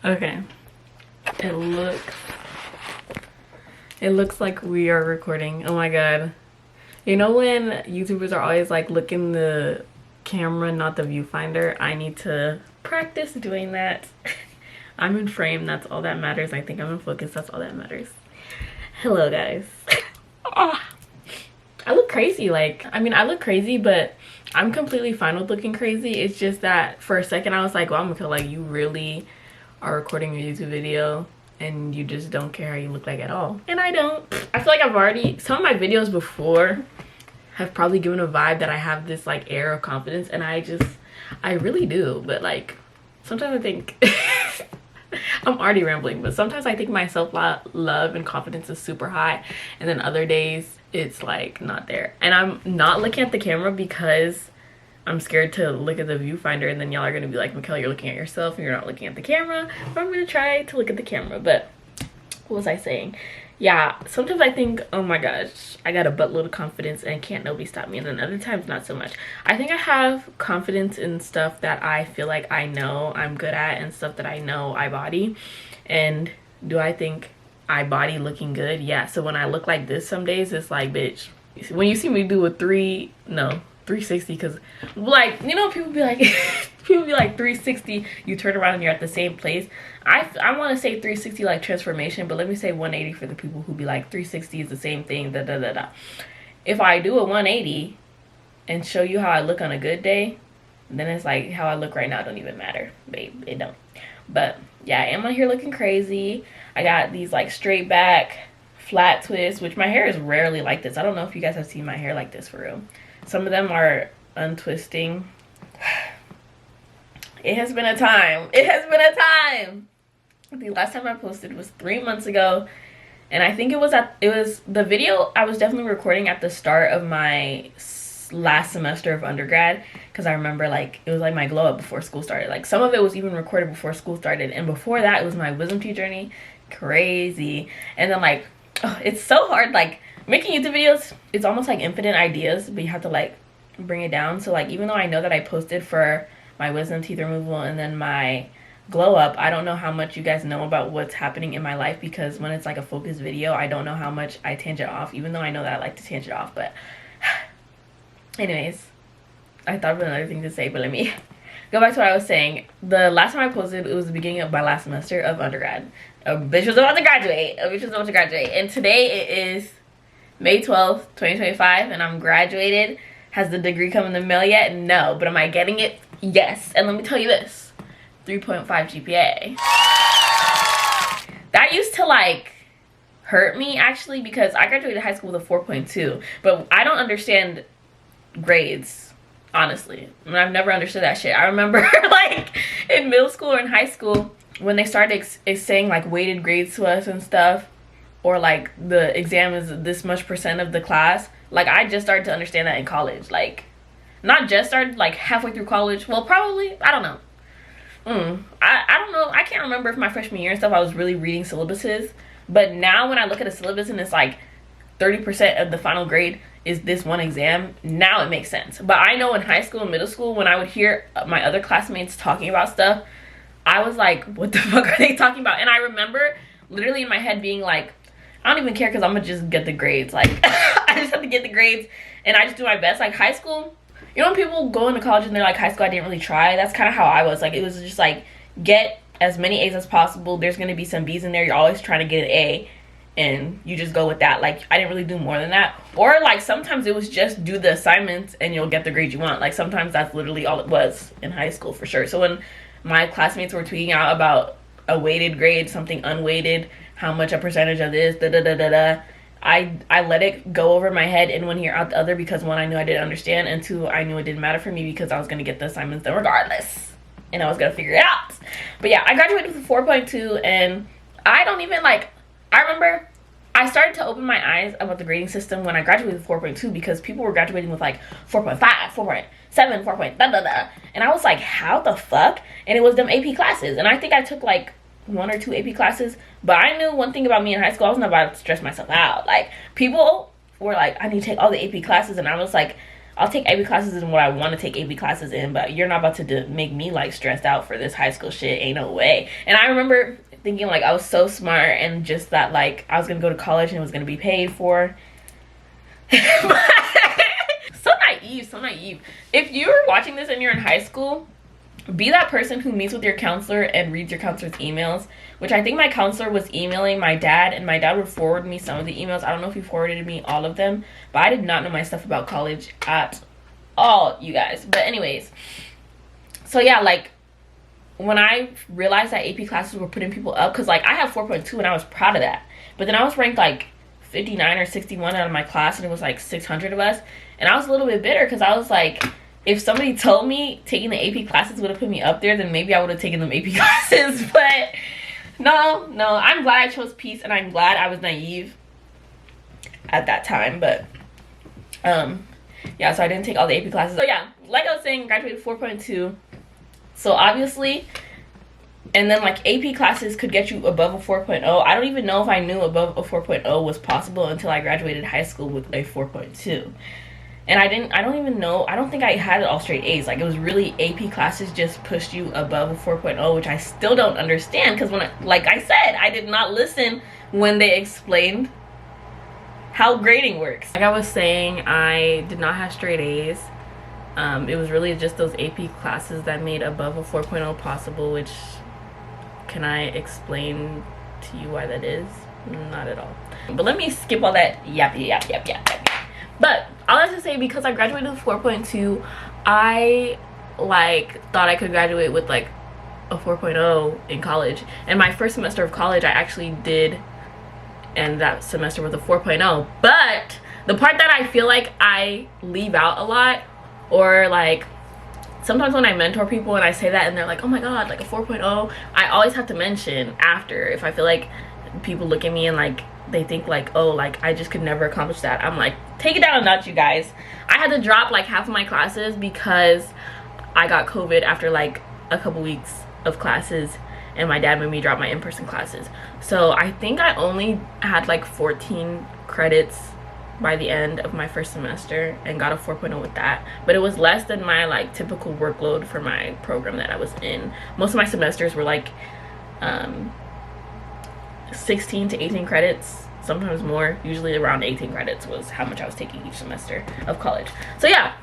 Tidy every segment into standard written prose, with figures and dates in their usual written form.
Okay. It looks like we are recording. Oh my god. You know when YouTubers are always like look in the camera, not the viewfinder? I need to practice doing that. I'm in frame, that's all that matters. I think I'm in focus, that's all that matters. Hello guys. I look crazy. I look crazy, but I'm completely fine with looking crazy. It's just that for a second I was like, well, I'm gonna feel like you really are recording a YouTube video and you just don't care how you look like at all. And I don't. I feel like I've already, some of my videos before have probably given a vibe that I have this like air of confidence, and I really do. But like sometimes I think I'm already rambling, but sometimes I think my self-love and confidence is super high, and then other days it's like not there. And I'm not looking at the camera because I'm scared to look at the viewfinder, and then y'all are gonna be like, Mickell, you're looking at yourself and you're not looking at the camera. But I'm gonna try to look at the camera. But what was I saying? Yeah, sometimes I think, oh my gosh, I got a buttload of confidence and can't nobody stop me. And then other times not so much. I think I have confidence in stuff that I feel like I know I'm good at, and stuff that I know I body. And do I think I body looking good? Yeah. So when I look like this some days, it's like, bitch, when you see me do a 360, because like, you know, people be like 360, you turn around and you're at the same place. I want to say 360 like transformation, but let me say 180 for the people who be like 360 is the same thing, da da da da. If I do a 180 and show you how I look on a good day, then it's like how I look right now don't even matter, babe. It don't. But yeah, I am on here looking crazy. I got these like straight back flat twists, which my hair is rarely like this. I don't know if you guys have seen my hair like this for real. Some of them are untwisting. It has been a time. It has been a time. The last time I posted was 3 months ago, and I think it was the video I was definitely recording at the start of my last semester of undergrad, because I remember like it was like my glow up before school started. Like some of it was even recorded before school started, and before that it was my wisdom teeth journey. Crazy. And then like, oh, it's so hard like making YouTube videos. It's almost like infinite ideas, but you have to like bring it down. So like, even though I know that I posted for my wisdom teeth removal and then my glow up, I don't know how much you guys know about what's happening in my life, because when it's like a focused video, I don't know how much I tangent off, even though I know that I like to tangent off. But anyways, I thought of another thing to say, but let me go back to what I was saying. The last time I posted, it was the beginning of my last semester of undergrad. A bitch was about to graduate. And today it is May 12th, 2025, and I'm graduated. Has the degree come in the mail yet? No. But am I getting it? Yes. And let me tell you this, 3.5 GPA. That used to like hurt me actually, because I graduated high school with a 4.2, but I don't understand grades, honestly. I mean, I've never understood that shit. I remember like in middle school or in high school when they started saying like weighted grades to us and stuff, or like the exam is this much % of the class. Like I just started to understand that in college. Like not just started, like halfway through college. Well, probably, I don't know. I don't know. I can't remember if my freshman year and stuff I was really reading syllabuses. But now when I look at a syllabus and it's like 30% of the final grade is this one exam, now it makes sense. But I know in high school and middle school, when I would hear my other classmates talking about stuff, I was like, what the fuck are they talking about? And I remember literally in my head being like, I don't even care, because I'm gonna just get the grades. Like I just have to get the grades and I just do my best. Like high school, you know when people go into college and they're like, high school I didn't really try? That's kind of how I was. Like it was just like, get as many A's as possible. There's gonna be some B's in there. You're always trying to get an A, and you just go with that. Like I didn't really do more than that. Or like sometimes it was just do the assignments and you'll get the grade you want. Like sometimes that's literally all it was in high school for sure. So when my classmates were tweeting out about a weighted grade, something unweighted, how much a percentage of this, da da da da da, I let it go over my head in one ear out the other, because one, I knew I didn't understand, and two, I knew it didn't matter for me because I was going to get the assignments done regardless, and I was going to figure it out. But yeah, I graduated with a 4.2, and I don't even like, I remember I started to open my eyes about the grading system when I graduated with 4.2, because people were graduating with like 4.5, 4.7, 4. Da da da, and I was like, how the fuck? And it was them AP classes, and I think I took like 1 or 2 AP classes, but I knew one thing about me in high school, I was not about to stress myself out. Like people were like, I need to take all the AP classes, and I was like, I'll take AP classes in what I want to take AP classes in, but you're not about to make me like stressed out for this high school shit. Ain't no way. And I remember thinking like I was so smart and just that like I was gonna go to college and it was gonna be paid for. So naive, so naive. If you're watching this and you're in high school, be that person who meets with your counselor and reads your counselor's emails, which I think my counselor was emailing my dad, and my dad would forward me some of the emails. I don't know if he forwarded me all of them, but I did not know my stuff about college at all, you guys. But anyways, so yeah, like when I realized that AP classes were putting people up, because like I have 4.2 and I was proud of that, but then I was ranked like 59 or 61 out of my class, and it was like 600 of us, and I was a little bit bitter because I was like, if somebody told me taking the AP classes would have put me up there, then maybe I would have taken them AP classes. But no, I'm glad I chose peace, and I'm glad I was naive at that time. But yeah, so I didn't take all the AP classes. So yeah, like I was saying, graduated 4.2. So obviously, and then like AP classes could get you above a 4.0. I don't even know if I knew above a 4.0 was possible until I graduated high school with a 4.2. And I don't think I had all straight A's. Like, it was really AP classes just pushed you above a 4.0, which I still don't understand, because like I said, I did not listen when they explained how grading works. Like I was saying, I did not have straight A's. It was really just those AP classes that made above a 4.0 possible, which, can I explain to you why that is? Not at all. But let me skip all that yap. But all I have to say, because I graduated with 4.2, I like thought I could graduate with like a 4.0 in college. And my first semester of college, I actually did end that semester with a 4.0. But the part that I feel like I leave out a lot, or like sometimes when I mentor people and I say that and they're like, oh my god, like a 4.0, I always have to mention after, if I feel like people look at me and like they think like, oh, like I just could never accomplish that, I'm like, take it down a notch, you guys. I had to drop like half of my classes because I got COVID after like a couple weeks of classes, and my dad made me drop my in-person classes. So I think I only had like 14 credits by the end of my first semester and got a 4.0 with that, but it was less than my like typical workload for my program that I was in. Most of my semesters were like 16 to 18 credits, sometimes more. Usually around 18 credits was how much I was taking each semester of college. So yeah,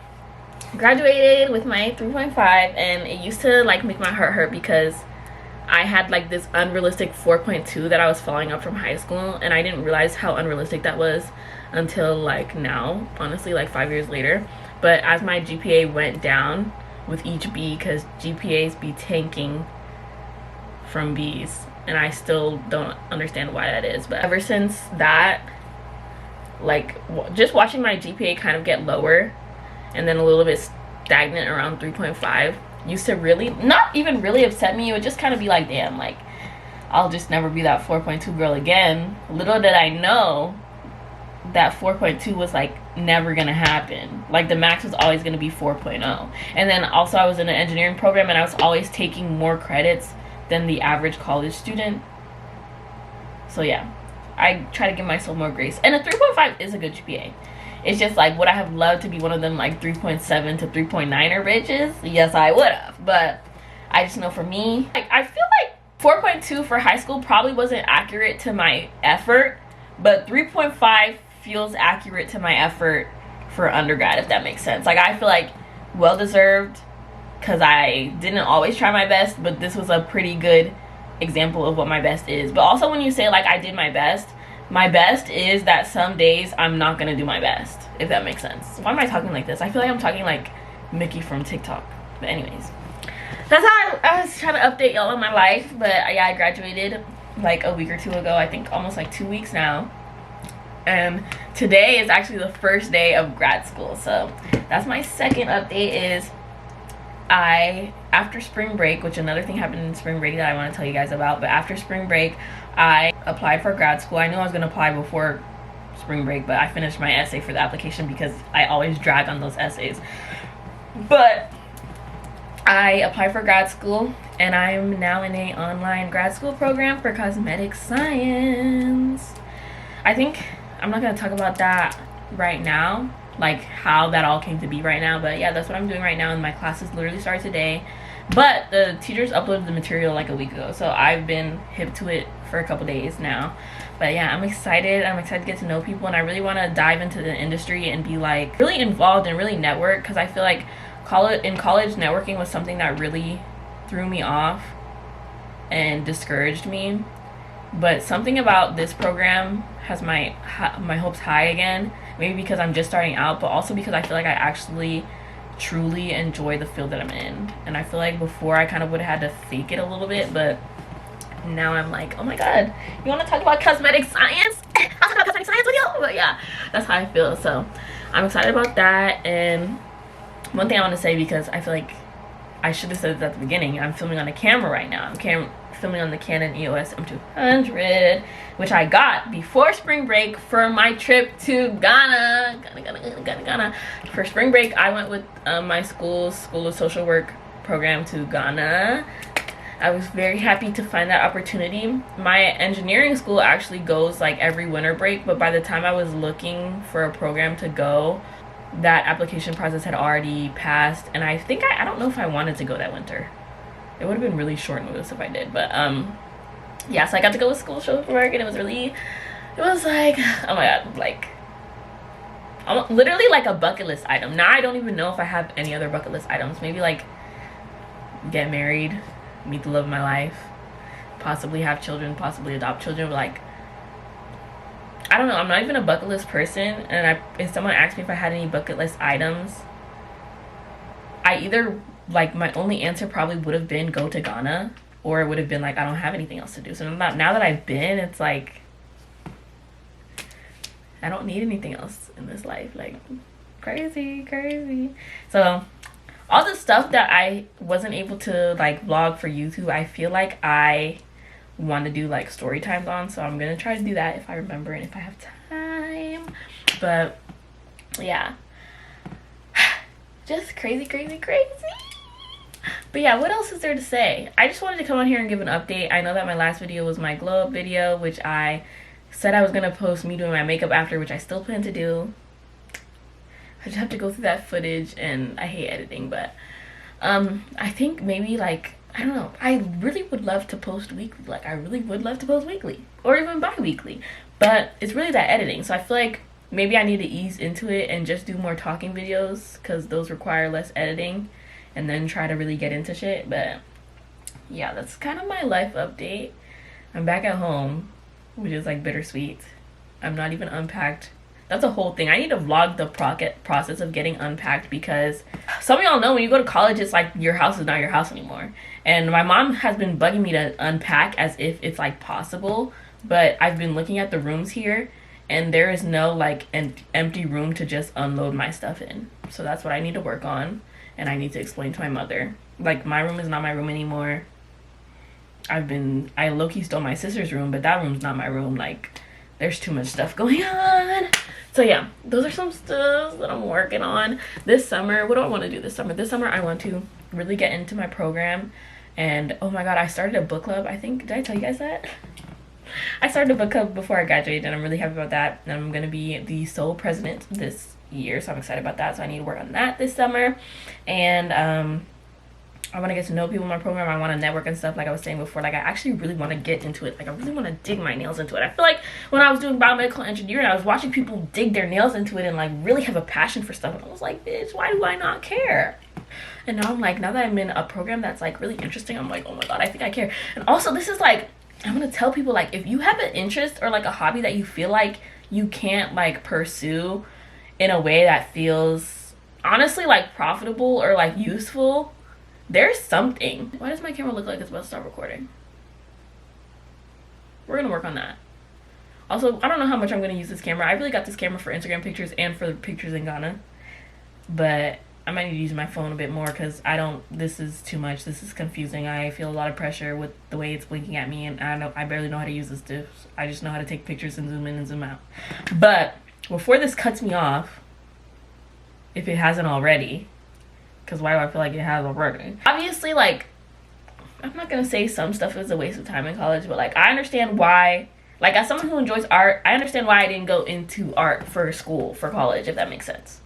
graduated with my 3.5, and it used to like make my heart hurt because I had like this unrealistic 4.2 that I was following up from high school, and I didn't realize how unrealistic that was until like now, honestly, like 5 years later. But as my GPA went down with each B, because GPAs be tanking from B's, and I still don't understand why that is, but ever since that, like just watching my GPA kind of get lower and then a little bit stagnant around 3.5 used to really not even really upset me. It would just kind of be like, damn, like I'll just never be that 4.2 girl again. Little did I know that 4.2 was like never gonna happen. Like the max was always gonna be 4.0. And then also I was in an engineering program, and I was always taking more credits than the average college student. So yeah, I try to give myself more grace, and a 3.5 is a good GPA. It's just like, would I have loved to be one of them like 3.7 to 3.9er bitches? Yes, I would have. But I just know for me, like I feel like 4.2 for high school probably wasn't accurate to my effort, but 3.5 feels accurate to my effort for undergrad, if that makes sense. Like I feel like well deserved, because I didn't always try my best, but this was a pretty good example of what my best is. But also when you say like I did my best is that some days I'm not gonna do my best, if that makes sense. Why am I talking like this? I feel like I'm talking like Mickey from TikTok. But anyways, that's how I was trying to update y'all on my life. But yeah, I graduated like a week or two ago, I think almost like 2 weeks now, and today is actually the first day of grad school. So that's my second update. Is after spring break, which another thing happened in spring break that I want to tell you guys about, but after spring break I applied for grad school. I knew I was going to apply before spring break, but I finished my essay for the application because I always drag on those essays. But I applied for grad school, and I'm now in a online grad school program for cosmetic science. I think I'm not going to talk about that right now, like how that all came to be right now. But yeah, that's what I'm doing right now, and my classes literally start today. But the teachers uploaded the material like a week ago, so I've been hip to it for a couple days now. But yeah, I'm excited to get to know people, and I really want to dive into the industry and be like really involved and really network, because I feel like college networking was something that really threw me off and discouraged me. But something about this program has my hopes high again. Maybe because I'm just starting out, but also because I feel like I actually truly enjoy the field that I'm in. And I feel like before I kind of would have had to fake it a little bit, but now I'm like, oh my god, you want to talk about cosmetic science? I'll talk about cosmetic science with you. But yeah, that's how I feel. So I'm excited about that. And one thing I want to say, because I feel like I should have said it at the beginning, I'm filming on a camera right now. I'm filming on the Canon EOS M200, which I got before spring break for my trip to Ghana. Ghana. For spring break, I went with my School of Social Work program to Ghana. I was very happy to find that opportunity. My engineering school actually goes like every winter break, but by the time I was looking for a program to go, that application process had already passed, and I think I don't know if I wanted to go that winter. It would have been really short notice if I did, but yeah, so I got to go with School of Social Work, and it was like, oh my god, like literally like a bucket list item. Now I don't even know if I have any other bucket list items. Maybe like get married, meet the love of my life, possibly have children, possibly adopt children, but like I don't know, I'm not even a bucket list person. And if someone asked me if I had any bucket list items, I either, like, my only answer probably would have been go to Ghana, or it would have been like I don't have anything else to do. So now that I've been, it's like I don't need anything else in this life. Like, crazy. So all the stuff that I wasn't able to like vlog for YouTube, I feel like I want to do like story times on, so I'm gonna try to do that if I remember and if I have time. But yeah, just crazy. But yeah, what else is there to say? I just wanted to come on here and give an update. I know that my last video was my glow up video, which I said I was gonna post me doing my makeup after, which I still plan to do. I just have to go through that footage, and I hate editing. But I think maybe like, I don't know, I really would love to post weekly. Like, I really would love to post weekly or even bi-weekly, but it's really that editing. So I feel like maybe I need to ease into it and just do more talking videos, because those require less editing, and then try to really get into shit. But yeah, that's kind of my life update. I'm back at home, which is like bittersweet. I'm not even unpacked. That's a whole thing. I need to vlog the process of getting unpacked, because some of y'all know when you go to college, it's like your house is not your house anymore. And my mom has been bugging me to unpack as if it's like possible, but I've been looking at the rooms here, and there is no like an empty room to just unload my stuff in. So that's what I need to work on, and I need to explain to my mother, like, my room is not my room anymore. I low-key stole my sister's room, but that room's not my room. Like, there's too much stuff going on. So yeah, those are some stuff that I'm working on this summer. What do I want to do this summer? This summer I want to really get into my program. And oh my god, I started a book club. I think, did I tell you guys that? I started a book club before I graduated, and I'm really happy about that. And I'm going to be the sole president this year, so I'm excited about that. So I need to work on that this summer. And I want to get to know people in my program. I want to network and stuff, like I was saying before. Like, I actually really want to get into it. Like, I really want to dig my nails into it. I feel like when I was doing biomedical engineering, I was watching people dig their nails into it and like really have a passion for stuff. And I was like, bitch, why do I not care? And now I'm like, now that I'm in a program that's like really interesting, I'm like, oh my god, I think I care. And also, this is like, I'm gonna tell people, like, if you have an interest or like a hobby that you feel like you can't like pursue in a way that feels honestly like profitable or like useful, there's something. Why does my camera look like it's about to start recording? We're gonna work on that. Also, I don't know how much I'm gonna use this camera. I really got this camera for Instagram pictures and for the pictures in Ghana, but I might need to use my phone a bit more, because this is too much. This is confusing. I feel a lot of pressure with the way it's blinking at me, and I barely know how to use this stuff. I just know how to take pictures and zoom in and zoom out. But before this cuts me off, if it hasn't already, because why do I feel like it has already? Obviously, like, I'm not gonna say some stuff is a waste of time in college, but like, I understand why, Like, as someone who enjoys art, I understand why I didn't go into art for school, for college, if that makes sense.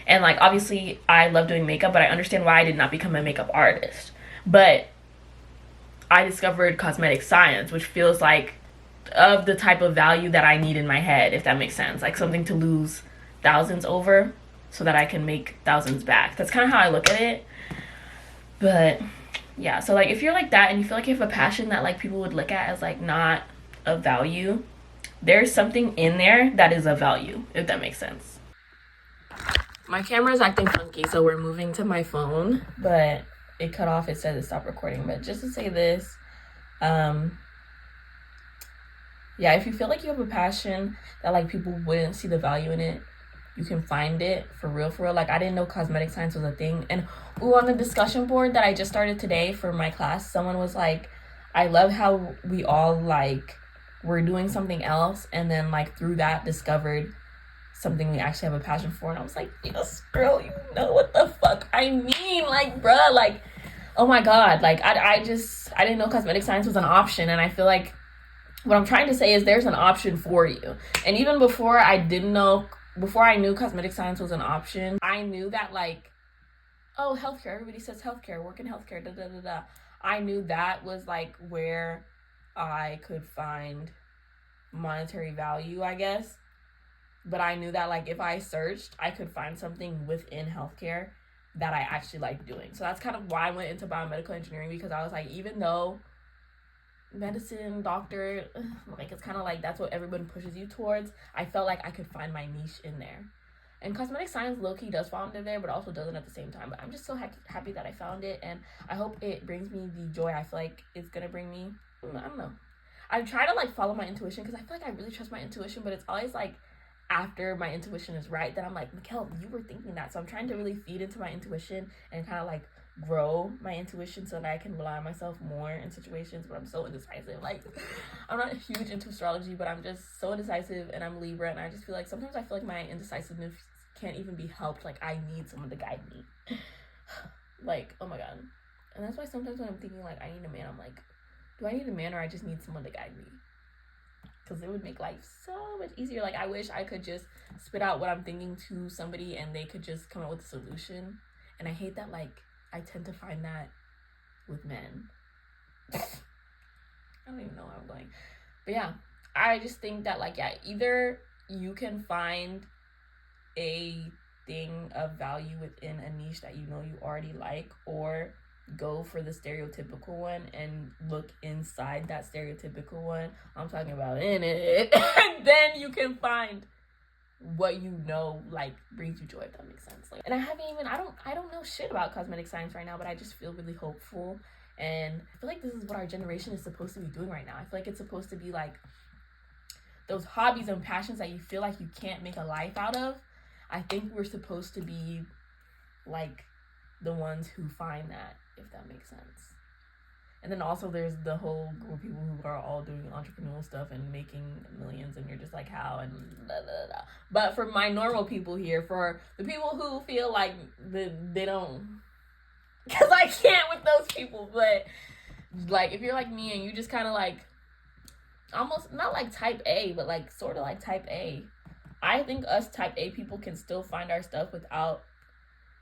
And like, obviously I love doing makeup, but I understand why I did not become a makeup artist. But I discovered cosmetic science, which feels like of the type of value that I need in my head, if that makes sense. Like something to lose thousands over so that I can make thousands back. That's kind of how I look at it. But yeah, so like if you're like that and you feel like you have a passion that like people would look at as like not of value, there's something in there that is of value, if that makes sense. My camera is acting funky, so we're moving to my phone, but it cut off. It said it stopped recording. But just to say this, yeah, if you feel like you have a passion that like people wouldn't see the value in it, you can find it for real. Like, I didn't know cosmetic science was a thing. And on the discussion board that I just started today for my class, someone was like, I love how we all like were doing something else and then like through that discovered something we actually have a passion for. And I was like, yes, girl, you know what the fuck I mean. Like, bruh, like, oh my God. Like, I didn't know cosmetic science was an option. And I feel like what I'm trying to say is there's an option for you. And even before I knew cosmetic science was an option, I knew that like, oh, healthcare, everybody says healthcare, work in healthcare, da da da da. I knew that was like where I could find monetary value, I guess. But I knew that like if I searched, I could find something within healthcare that I actually like doing. So that's kind of why I went into biomedical engineering, because I was like, even though medicine, doctor, like it's kind of like that's what everyone pushes you towards, I felt like I could find my niche in there. And cosmetic science low-key does fall under there, but also doesn't at the same time. But I'm just so happy that I found it, and I hope it brings me the joy I feel like it's gonna bring me. I don't know. I try to like follow my intuition because I feel like I really trust my intuition, but it's always like after my intuition is right, then I'm like, Mickell, you were thinking that. So I'm trying to really feed into my intuition and kind of like grow my intuition so that I can rely on myself more in situations where I'm so indecisive. Like, I'm not huge into astrology, but I'm just so indecisive, and I'm Libra, and I just feel like sometimes I feel like my indecisiveness can't even be helped. Like, I need someone to guide me. Like, oh my God. And that's why sometimes when I'm thinking like I need a man, I'm like, do I need a man or I just need someone to guide me? Because it would make life so much easier. Like, I wish I could just spit out what I'm thinking to somebody and they could just come up with a solution. And I hate that, like, I tend to find that with men. I don't even know where I'm going. But yeah, I just think that, like, yeah, either you can find a thing of value within a niche that you know you already like, or go for the stereotypical one and look inside that stereotypical one. I'm talking about in it. And then you can find what you know like brings you joy, if that makes sense. Like, and I don't know shit about cosmetic science right now, but I just feel really hopeful, and I feel like this is what our generation is supposed to be doing right now. I feel like it's supposed to be like those hobbies and passions that you feel like you can't make a life out of. I think we're supposed to be like the ones who find that, if that makes sense. And then also there's the whole group of people who are all doing entrepreneurial stuff and making millions, and you're just like, how, and blah, blah, blah. But for my normal people here, for the people who feel like they don't, because I can't with those people, but like if you're like me and you just kind of like almost not like type A, but like sort of like type A, I think us type A people can still find our stuff without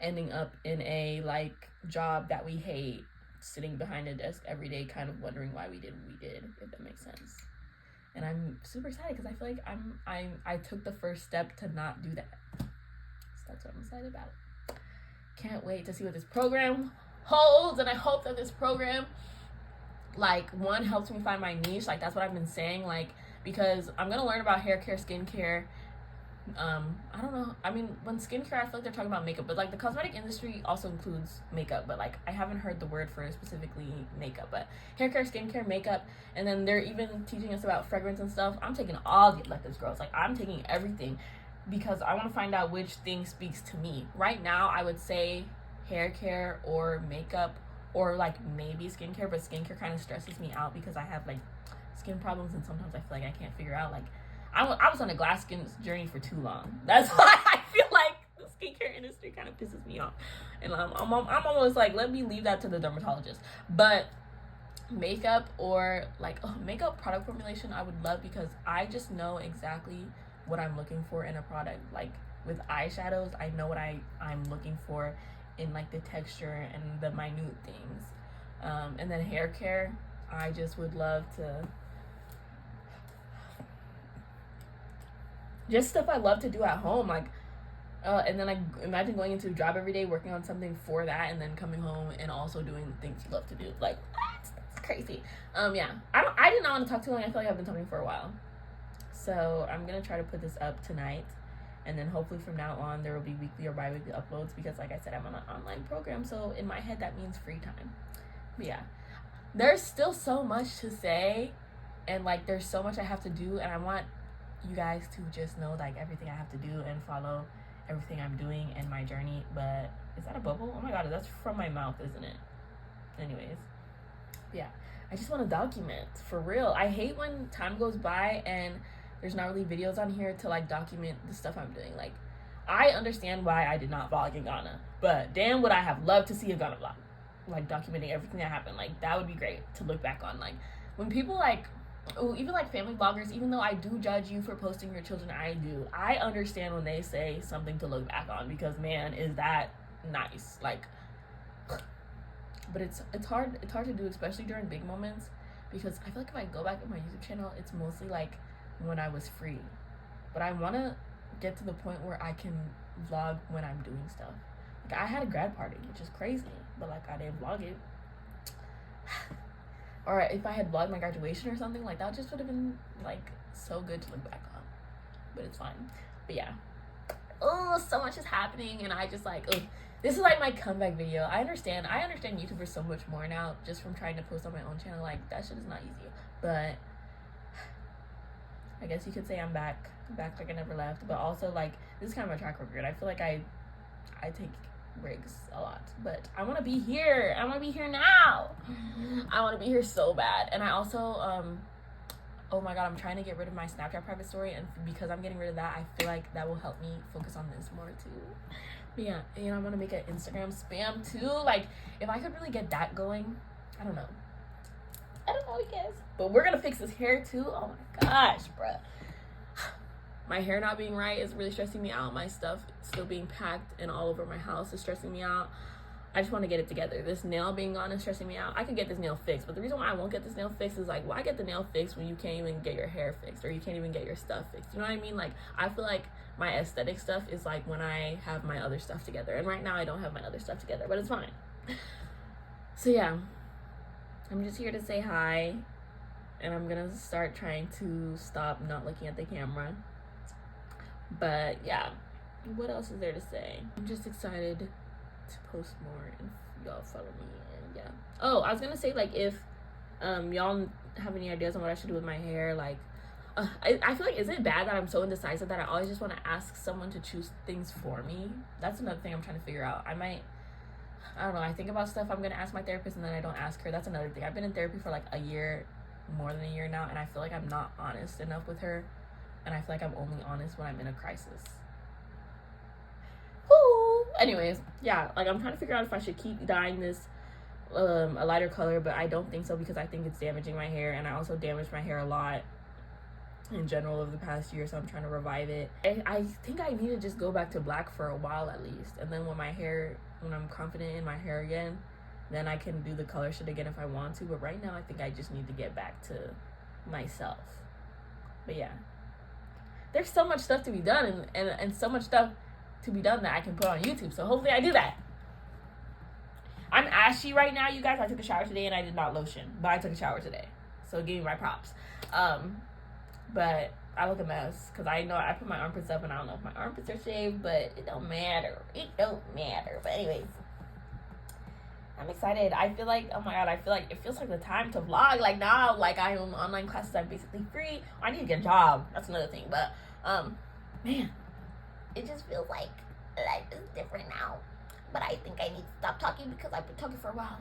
ending up in a like job that we hate, sitting behind a desk every day kind of wondering why we did what we did, if that makes sense. And I'm super excited because I feel like I took the first step to not do that. So that's what I'm excited about. Can't wait to see what this program holds, and I hope that this program like one helps me find my niche. Like, that's what I've been saying, like, because I'm gonna learn about hair care, skincare. I don't know. I mean, when skincare, I feel like they're talking about makeup, but like the cosmetic industry also includes makeup, but like I haven't heard the word for specifically makeup, but hair care, skincare, makeup, and then they're even teaching us about fragrance and stuff. I'm taking all the electives, girls. Like, I'm taking everything because I want to find out which thing speaks to me. Right now, I would say hair care or makeup, or like maybe skincare, but skincare kind of stresses me out because I have like skin problems, and sometimes I feel like I can't figure out, like, I was on a glass skin journey for too long. That's why I feel like the skincare industry kind of pisses me off. And I'm almost like, let me leave that to the dermatologist. But makeup or like makeup product formulation, I would love, because I just know exactly what I'm looking for in a product. Like with eyeshadows, I know what I'm looking for in like the texture and the minute things. And then hair care, I just would love to, just stuff I love to do at home, like and then like imagine going into a job every day working on something for that, and then coming home and also doing the things you love to do. Like what? That's crazy. Yeah, I did not want to talk too long. I feel like I've been talking for a while, so I'm gonna try to put this up tonight, and then hopefully from now on there will be weekly or bi-weekly uploads, because like I said, I'm on an online program, so in my head that means free time. But yeah, there's still so much to say, and like there's so much I have to do, and I want you guys to just know like everything I have to do and follow everything I'm doing and my journey. But is that a bubble? Oh my god, that's from my mouth, isn't it? Anyways, yeah, I just want to document for real. I hate when time goes by and there's not really videos on here to like document the stuff I'm doing. Like, I understand why I did not vlog in Ghana, but damn would I have loved to see a Ghana vlog, like documenting everything that happened. Like that would be great to look back on. Like when people like, oh, even like family vloggers, even though I do judge you for posting your children, I understand when they say something to look back on, because man, is that nice. Like, but it's hard to do, especially during big moments, because I feel like if I go back at my YouTube channel, it's mostly like when I was free, but I want to get to the point where I can vlog when I'm doing stuff. Like I had a grad party, which is crazy, but like I didn't vlog it. Or if I had vlogged my graduation or something, like that just would have been like so good to look back on. But it's fine. But yeah. Oh, so much is happening, and I just like, oh, this is like my comeback video. I understand YouTubers so much more now, just from trying to post on my own channel. Like that shit is not easy. But I guess you could say I'm back like I never left. But also like this is kind of my track record. I feel like I take breaks a lot, but I want to be here. I want to be here now. I want to be here so bad. And I also oh my god, I'm trying to get rid of my Snapchat private story, and because I'm getting rid of that, I feel like that will help me focus on this more too. But yeah, and I'm gonna make an Instagram spam too. Like if I could really get that going, I don't know, I guess. But we're gonna fix this hair too. Oh my gosh, bruh. My hair not being right is really stressing me out. My stuff still being packed and all over my house is stressing me out. I just want to get it together. This nail being gone is stressing me out. I can get this nail fixed, but the reason why I won't get this nail fixed is like, why get the nail fixed when you can't even get your hair fixed, or you can't even get your stuff fixed? You know what I mean? Like, I feel like my aesthetic stuff is like when I have my other stuff together. And right now I don't have my other stuff together, but it's fine. So yeah, I'm just here to say hi, and I'm gonna start trying to stop not looking at the camera. But yeah, what else is there to say? I'm just excited to post more and y'all follow me. And yeah, oh, I was gonna say, like, if y'all have any ideas on what I should do with my hair, like I feel like, is it bad that I'm so indecisive that I always just want to ask someone to choose things for me? That's another thing I'm trying to figure out. I don't know, I think about stuff I'm gonna ask my therapist and then I don't ask her. That's another thing. I've been in therapy for like a year, more than a year now, and I feel like I'm not honest enough with her. And I feel like I'm only honest when I'm in a crisis. Woo! Anyways, yeah, like I'm trying to figure out if I should keep dyeing this a lighter color, but I don't think so, because I think it's damaging my hair, and I also damaged my hair a lot in general over the past year, so I'm trying to revive it. I think I need to just go back to black for a while at least, and then when I'm confident in my hair again, then I can do the color shit again if I want to. But right now I think I just need to get back to myself. But yeah, there's so much stuff to be done, and so much stuff to be done that I can put on YouTube. So hopefully I do that. I'm ashy right now, you guys. I took a shower today and I did not lotion, but I took a shower today. So give me my props. But I look a mess because I know I put my armpits up and I don't know if my armpits are shaved, but it don't matter. It don't matter. But anyways, I'm excited. I feel like, oh my god, I feel like it feels like the time to vlog. Like now, like I am online classes, I'm basically free. I need to get a job. That's another thing. But man, it just feels like life is different now. But I think I need to stop talking because I've been talking for a while.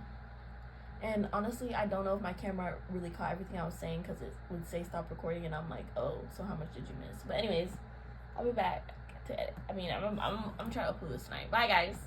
And honestly, I don't know if my camera really caught everything I was saying, because it would say stop recording and I'm like, oh, so how much did you miss? But anyways, I'll be back to edit. I mean, I'm trying to upload this tonight. Bye guys.